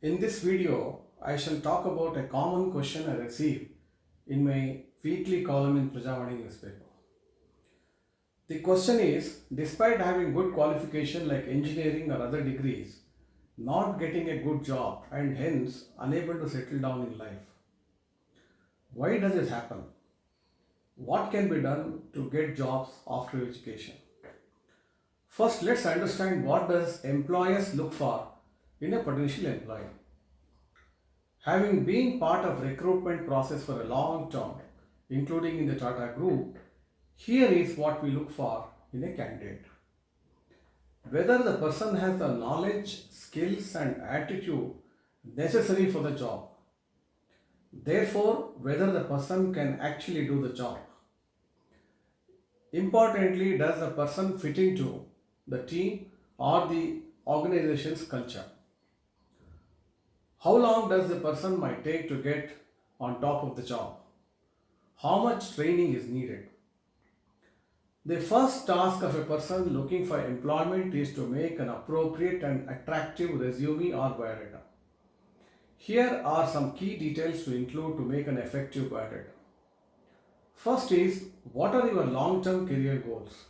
In this video, I shall talk about a common question I receive in my weekly column in Prajavani newspaper. The question is, despite having good qualification like engineering or other degrees, not getting a good job and hence unable to settle down in life. Why does this happen? What can be done to get jobs after education? First, let's understand what does employers look for in a potential employee. Having been part of recruitment process for a long term, including in the Tata Group, here is what we look for in a candidate. Whether the person has the knowledge, skills and attitude necessary for the job. Therefore, whether the person can actually do the job. Importantly, does the person fit into the team or the organization's culture? How long does the person might take to get on top of the job? How much training is needed? The first task of a person looking for employment is to make an appropriate and attractive resume or biodata. Here are some key details to include to make an effective biodata. First is, what are your long-term career goals?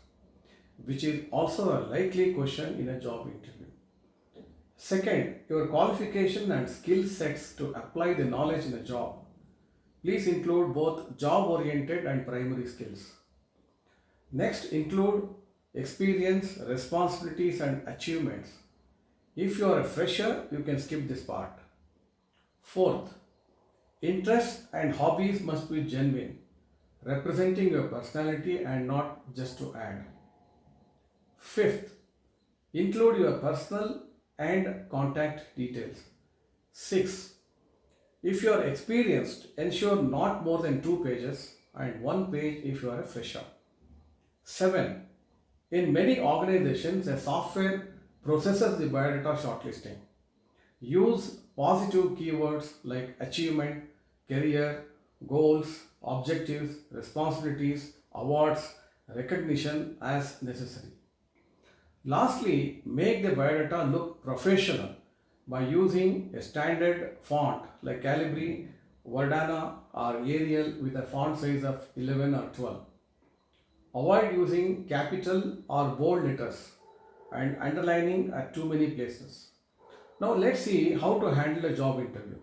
Which is also a likely question in a job interview. Second, your qualification and skill sets to apply the knowledge in a job. Please include both job-oriented and primary skills. Next, include experience, responsibilities and achievements. If you are a fresher, you can skip this part. Fourth, interests and hobbies must be genuine, representing your personality and not just to add. Fifth, include your personal and contact details. 6. If you are experienced, ensure not more than 2 pages and 1 page if you are a fresher. 7. In many organizations, a software processes the biodata shortlisting. Use positive keywords like achievement, career, goals, objectives, responsibilities, awards, recognition as necessary. Lastly, make the biodata look professional by using a standard font like Calibri, Verdana or Arial with a font size of 11 or 12. Avoid using capital or bold letters and underlining at too many places. Now let's see how to handle a job interview.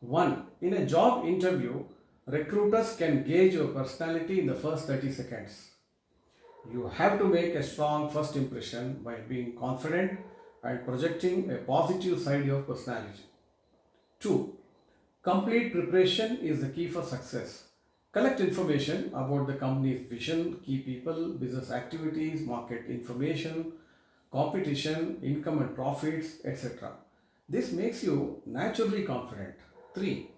1. In a job interview, recruiters can gauge your personality in the first 30 seconds. You have to make a strong first impression by being confident and projecting a positive side of your personality. 2. Complete preparation is the key for success. Collect information about the company's vision, key people, business activities, market information, competition, income and profits, etc. This makes you naturally confident. 3.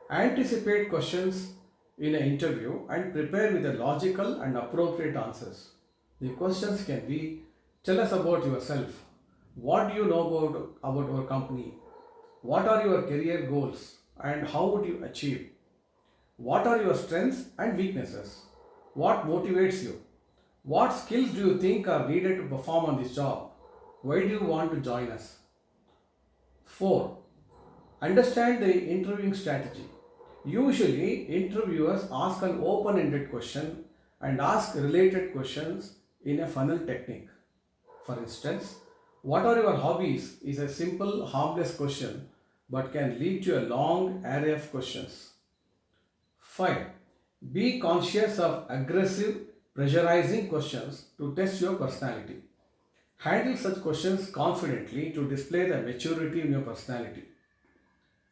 Anticipate questions in an interview and prepare with the logical and appropriate answers. The questions can be, tell us about yourself. What do you know about our company? What are your career goals and how would you achieve? What are your strengths and weaknesses? What motivates you? What skills do you think are needed to perform on this job? Why do you want to join us? 4. Understand the interviewing strategy. Usually, interviewers ask an open-ended question and ask related questions in a funnel technique. For instance, what are your hobbies is a simple, harmless question but can lead to a long array of questions. 5. Be conscious of aggressive, pressurizing questions to test your personality. Handle such questions confidently to display the maturity in your personality.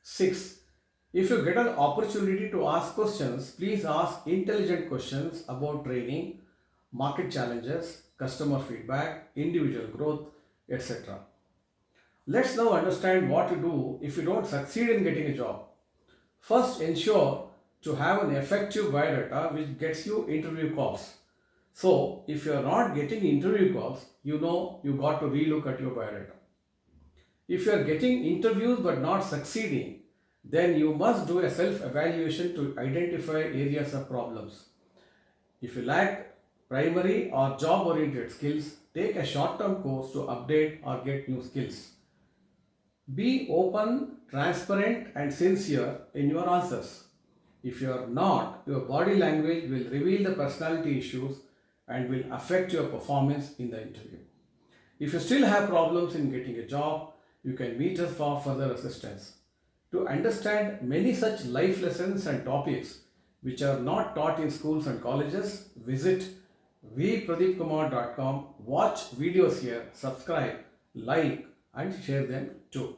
6. If you get an opportunity to ask questions, please ask intelligent questions about training, market challenges, customer feedback, individual growth, etc. Let's now understand what to do if you don't succeed in getting a job. First, ensure to have an effective biodata which gets you interview calls. So, if you are not getting interview calls, you know you got to relook at your biodata. If you are getting interviews but not succeeding, then you must do a self-evaluation to identify areas of problems. If you lack primary or job-oriented skills, take a short-term course to update or get new skills. Be open, transparent, and sincere in your answers. If you are not, your body language will reveal the personality issues and will affect your performance in the interview. If you still have problems in getting a job, you can meet us for further assistance. To understand many such life lessons and topics which are not taught in schools and colleges, visit vpradeepkumar.com, watch videos here, subscribe, like, and share them too.